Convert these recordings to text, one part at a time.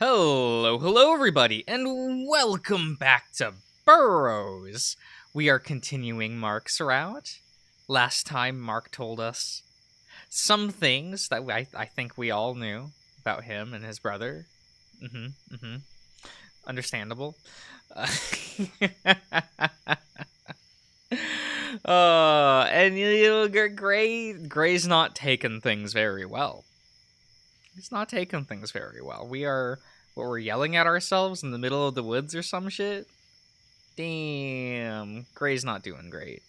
Hello everybody, and welcome back to Burrows. We are continuing Mark's route. Last time, Mark told us some things that I think we all knew about him and his brother. Understandable. Uh, and Gray's not taking things very well. He's not taking things very well. We're yelling at ourselves in the middle of the woods or some shit. Damn, Gray's not doing great.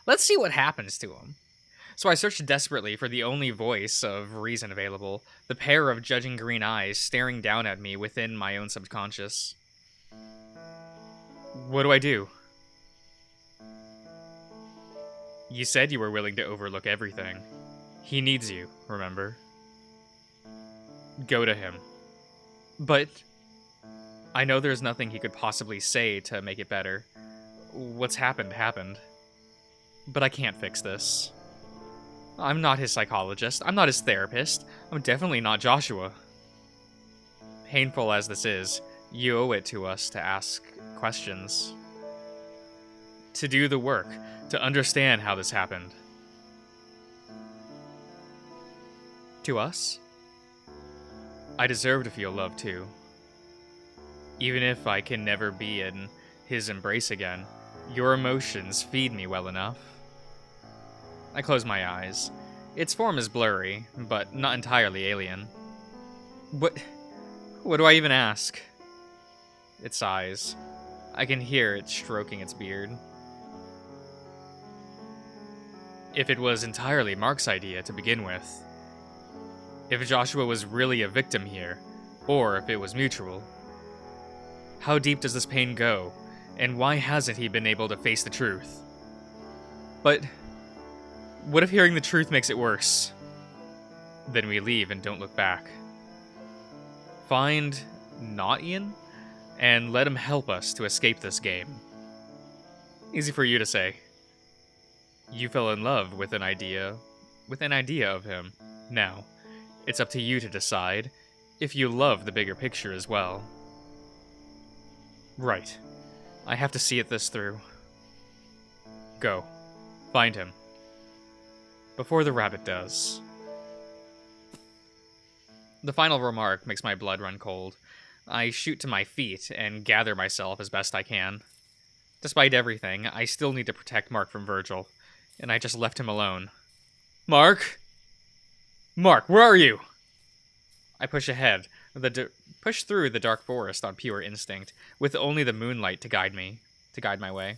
Let's see what happens to him. So I searched desperately for the only voice of reason available, the pair of judging green eyes staring down at me within my own subconscious. What do I do? You said you were willing to overlook everything. He needs you, remember? Go to him. But I know there's nothing he could possibly say to make it better. What's happened, happened. But I can't fix this. I'm not his psychologist. I'm not his therapist. I'm definitely not Joshua. Painful as this is, you owe it to us to ask questions. To do the work, to understand how this happened. To us? I deserve to feel love too. Even if I can never be in his embrace again, your emotions feed me well enough. I close my eyes. Its form is blurry, but not entirely alien. What do I even ask? It sighs. I can hear it stroking its beard. If it was entirely Mark's idea to begin with, if Joshua was really a victim here, or if it was mutual. How deep does this pain go, and why hasn't he been able to face the truth? But what if hearing the truth makes it worse? Then we leave and don't look back. Find not Ian, and let him help us to escape this game. Easy for you to say. You fell in love with an idea of him. Now, it's up to you to decide if you love the bigger picture as well. Right. I have to see it this through. Go. Find him. Before the rabbit does. The final remark makes my blood run cold. I shoot to my feet and gather myself as best I can. Despite everything, I still need to protect Mark from Virgil, and I just left him alone. Mark? Mark, where are you? I push ahead, push through the dark forest on pure instinct, with only the moonlight to guide my way.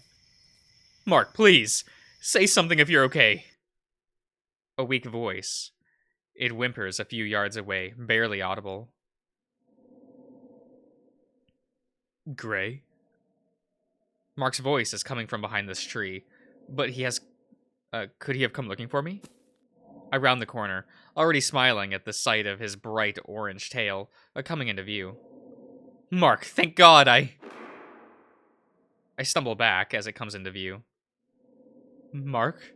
Mark, please, say something if you're okay. A weak voice. It whimpers a few yards away, barely audible. Gray? Mark's voice is coming from behind this tree, but could he have come looking for me? I round the corner, already smiling at the sight of his bright orange tail coming into view. Mark, thank God I stumble back as it comes into view. Mark?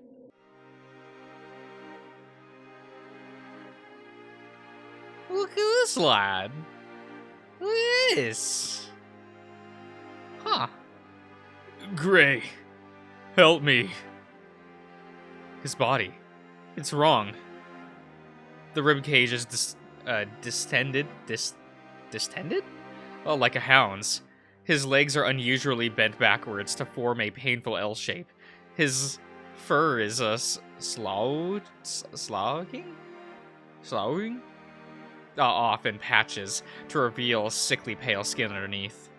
Look at this lad. Look at this. Huh. Gray, help me. His body. It's wrong. The ribcage is distended? Distended? Oh, like a hound's. His legs are unusually bent backwards to form a painful L shape. His fur is sloughing? Off in patches to reveal sickly pale skin underneath.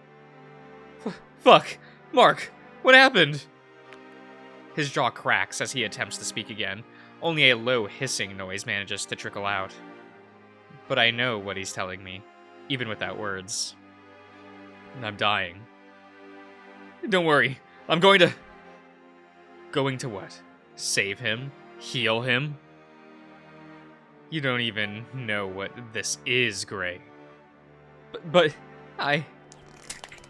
Fuck! Mark! What happened? His jaw cracks as he attempts to speak again. Only a low hissing noise manages to trickle out. But I know what he's telling me, even without words. I'm dying. Don't worry, I'm going to... Going to what? Save him? Heal him? You don't even know what this is, Gray. But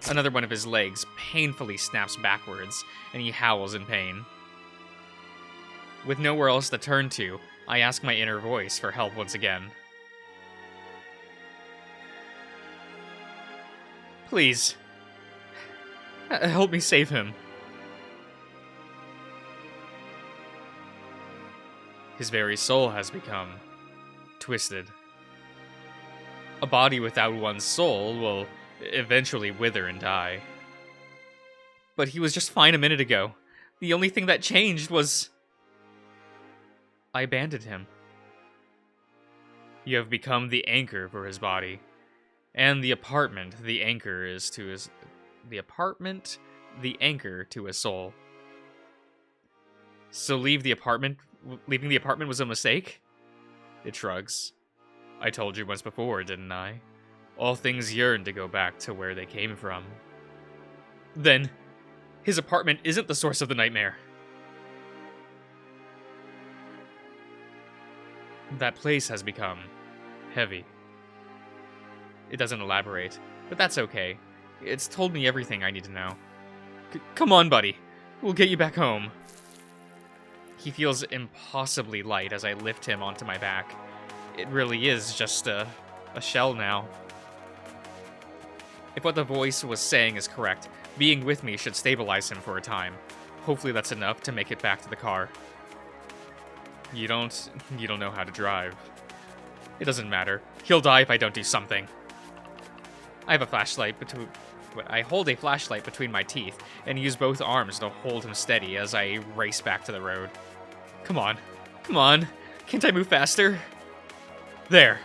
Another one of his legs painfully snaps backwards, and he howls in pain. With nowhere else to turn to, I ask my inner voice for help once again. Please. Help me save him. His very soul has become twisted. A body without one's soul will eventually wither and die. But he was just fine a minute ago. The only thing that changed was... I abandoned him. You have become the anchor for his body. And the apartment, the anchor is to his... The apartment, the anchor to his soul. So leaving the apartment was a mistake? It shrugs. I told you once before, didn't I? All things yearn to go back to where they came from. Then, his apartment isn't the source of the nightmare. That place has become heavy. It doesn't elaborate, but that's okay. It's told me everything I need to know. Come on, buddy. We'll get you back home. He feels impossibly light as I lift him onto my back. It really is just a shell now. If what the voice was saying is correct, being with me should stabilize him for a time. Hopefully that's enough to make it back to the car. You don't know how to drive. It doesn't matter. He'll die if I don't do something. I hold a flashlight between my teeth and use both arms to hold him steady as I race back to the road. Come on. Come on. Can't I move faster? There.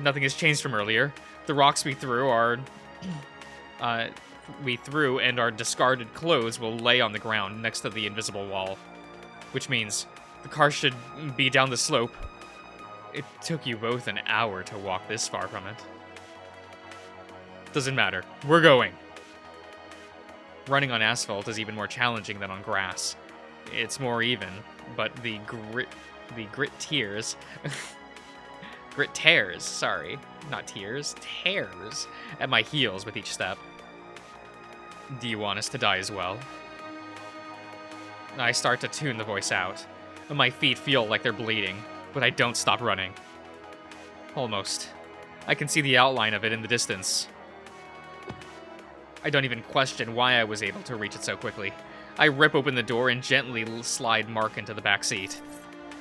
Nothing has changed from earlier. The rocks we threw and our discarded clothes will lay on the ground next to the invisible wall. Which means the car should be down the slope. It took you both an hour to walk this far from it. Doesn't matter. We're going. Running on asphalt is even more challenging than on grass. It's more even, but the grit tears... Grit tears, sorry. Not tears, tears at my heels with each step. Do you want us to die as well? I start to tune the voice out. My feet feel like they're bleeding, but I don't stop running. Almost. I can see the outline of it in the distance. I don't even question why I was able to reach it so quickly. I rip open the door and gently slide Mark into the back seat.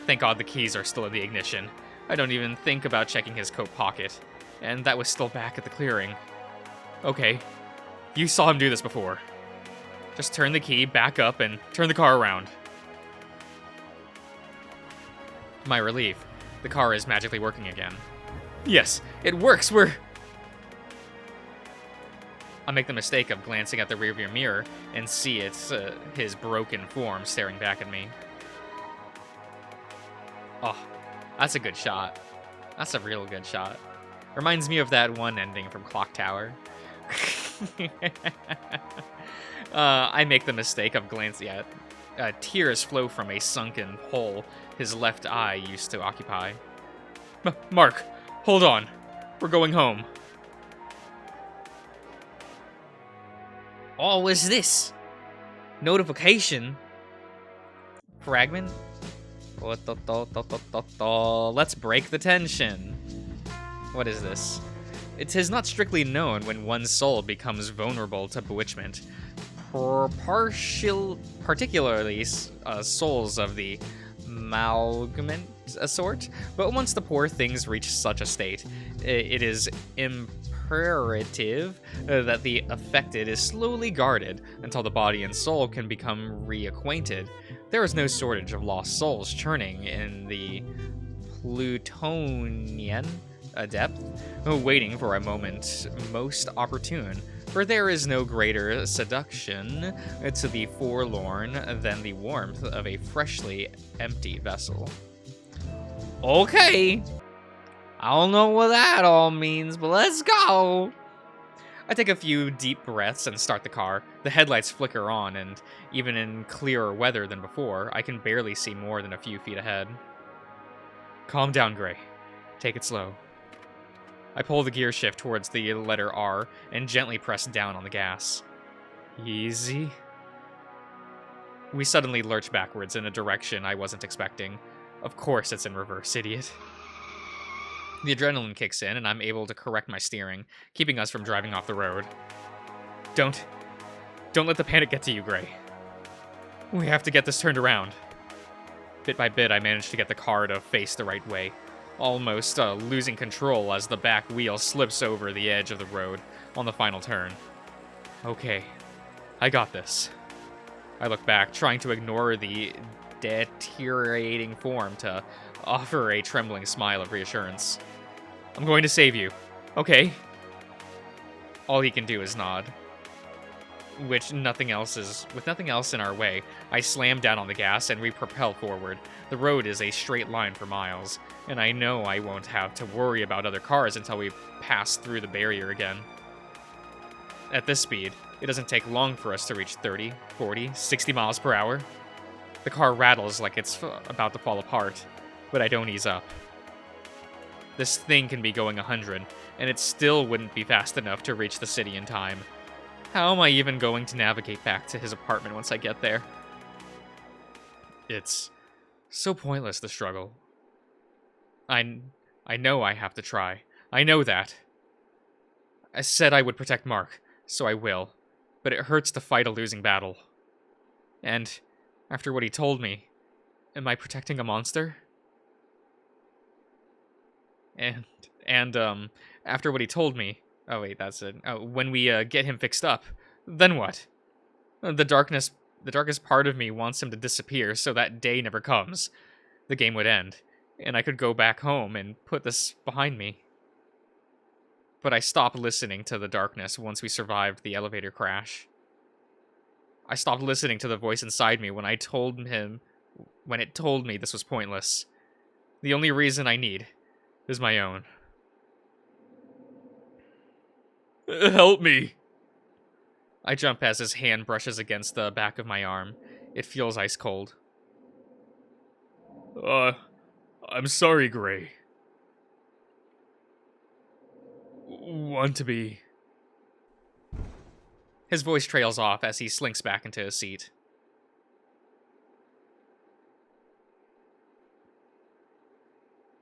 Thank God the keys are still in the ignition. I don't even think about checking his coat pocket. And that was still back at the clearing. Okay, you saw him do this before. Just turn the key back up and turn the car around. To my relief, the car is magically working again. Yes, it works, I make the mistake of glancing at the rearview mirror and see it's his broken form staring back at me. Oh, that's a good shot. That's a real good shot. Reminds me of that one ending from Clock Tower. I make the mistake of glancing at... tears flow from a sunken hole his left eye used to occupy. Mark, hold on. We're going home. Oh, what's this? Notification? Fragment? Let's break the tension. What is this? It is not strictly known when one's soul becomes vulnerable to bewitchment. Particularly souls of the amalgamant sort, but once the poor things reach such a state, it is imperative that the affected is slowly guarded until the body and soul can become reacquainted. There is no shortage of lost souls churning in the Plutonian depth, waiting for a moment most opportune, for there is no greater seduction to the forlorn than the warmth of a freshly empty vessel. Okay, I don't know what that all means, but let's go! I take a few deep breaths and start the car. The headlights flicker on, and even in clearer weather than before, I can barely see more than a few feet ahead. Calm down, Gray. Take it slow. I pull the gear shift towards the letter R and gently press down on the gas. Easy. We suddenly lurch backwards in a direction I wasn't expecting. Of course it's in reverse, idiot. The adrenaline kicks in, and I'm able to correct my steering, keeping us from driving off the road. Don't let the panic get to you, Gray. We have to get this turned around. Bit by bit, I managed to get the car to face the right way, almost losing control as the back wheel slips over the edge of the road on the final turn. Okay, I got this. I look back, trying to ignore the deteriorating form to offer a trembling smile of reassurance. I'm going to save you, okay? All he can do is nod. With nothing else in our way, I slam down on the gas and we propel forward. The road is a straight line for miles, and I know I won't have to worry about other cars until we pass through the barrier again. At this speed, it doesn't take long for us to reach 30, 40, 60 miles per hour. The car rattles like it's about to fall apart, but I don't ease up. This thing can be going 100, and it still wouldn't be fast enough to reach the city in time. How am I even going to navigate back to his apartment once I get there? It's so pointless, the struggle. I know I have to try. I know that. I said I would protect Mark, so I will. But it hurts to fight a losing battle. And after what he told me, am I protecting a monster? And after what he told me, oh wait, that's it. Oh, when we get him fixed up, then what? The darkest part of me wants him to disappear so that day never comes. The game would end, and I could go back home and put this behind me. But I stopped listening to the darkness once we survived the elevator crash. I stopped listening to the voice inside me when it told me this was pointless. The only reason I need is my own. Help me! I jump as his hand brushes against the back of my arm. It feels ice cold. I'm sorry, Gray. Want to be... His voice trails off as he slinks back into his seat.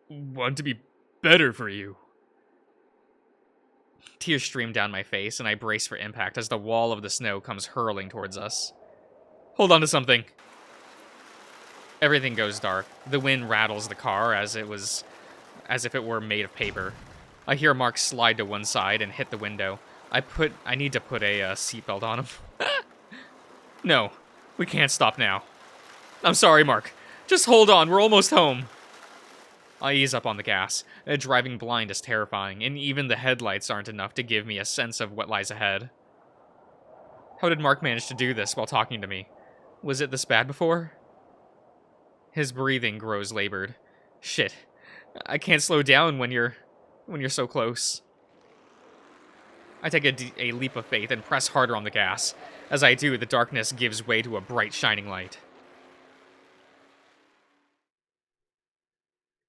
Want to be better for you. Tears stream down my face, and I brace for impact as the wall of the snow comes hurling towards us. Hold on to something. Everything goes dark. The wind rattles the car as if it were made of paper. I hear Mark slide to one side and hit the window. I need to put a seatbelt on him. No, we can't stop now. I'm sorry, Mark. Just hold on, we're almost home. I ease up on the gas. Driving blind is terrifying, and even the headlights aren't enough to give me a sense of what lies ahead. How did Mark manage to do this while talking to me? Was it this bad before? His breathing grows labored. Shit. I can't slow down when you're so close. I take a leap of faith and press harder on the gas. As I do, the darkness gives way to a bright, shining light.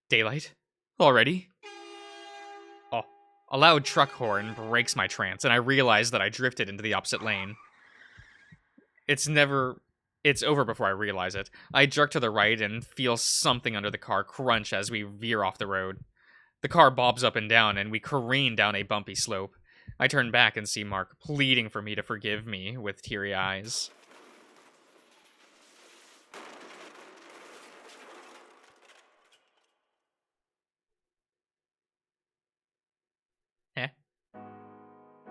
Daylight? Already? Oh, a loud truck horn breaks my trance, and I realize that I drifted into the opposite lane. It's over before I realize it. I jerk to the right and feel something under the car crunch as we veer off the road. The car bobs up and down, and we careen down a bumpy slope. I turn back and see Mark pleading for me to forgive me with teary eyes.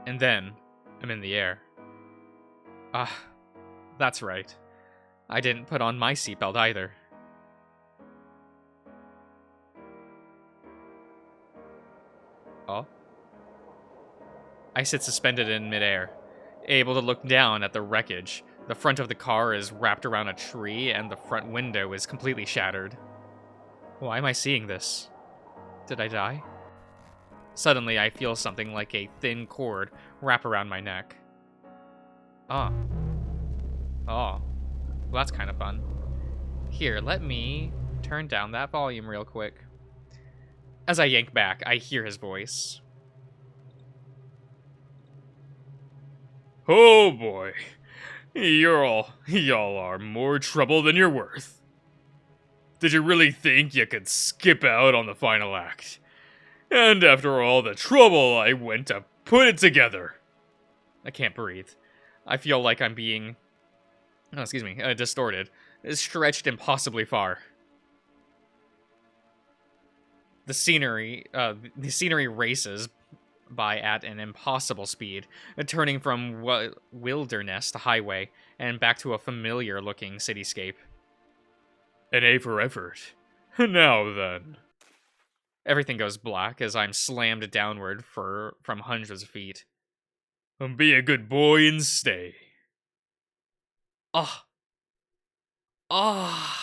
And then, I'm in the air. Ah, that's right. I didn't put on my seatbelt either. Oh? I sit suspended in midair, able to look down at the wreckage. The front of the car is wrapped around a tree, and the front window is completely shattered. Why am I seeing this? Did I die? Suddenly, I feel something like a thin cord wrap around my neck. Oh. Well, that's kind of fun. Here, let me turn down that volume real quick. As I yank back, I hear his voice. Oh boy. Y'all are more trouble than you're worth. Did you really think you could skip out on the final act? And after all the trouble I went to put it together. I can't breathe. I feel like I'm being, distorted. Stretched impossibly far. The scenery races by at an impossible speed, turning from wilderness to highway, and back to a familiar-looking cityscape. An A for effort. Now then. Everything goes black as I'm slammed downward from hundreds of feet. Be a good boy and stay. Oh. Oh.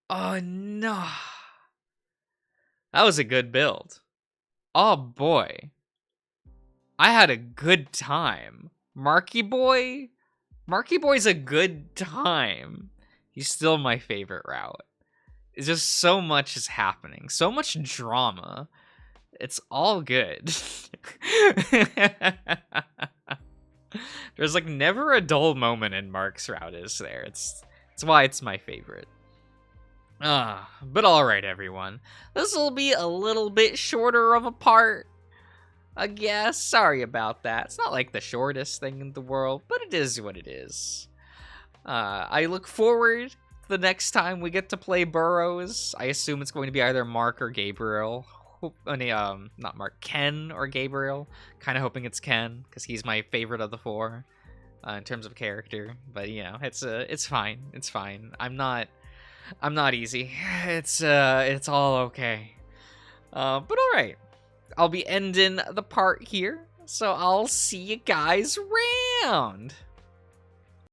Oh, no. That was a good build. Oh, boy. I had a good time. Marky Boy's a good time. He's still my favorite route. It's just so much is happening. So much drama. It's all good. There's like never a dull moment in Mark's route, is there? It's why it's my favorite. But alright, everyone. This will be a little bit shorter of a part, I guess. Sorry about that. It's not like the shortest thing in the world, but it is what it is. I look forward to the next time we get to play Burrows. I assume it's going to be either Mark or Gabriel. Not Mark, Ken or Gabriel. Kind of hoping it's Ken, because he's my favorite of the four in terms of character. But, you know, it's fine. It's fine. I'm not easy. It's all okay. But alright. I'll be ending the part here, so I'll see you guys around.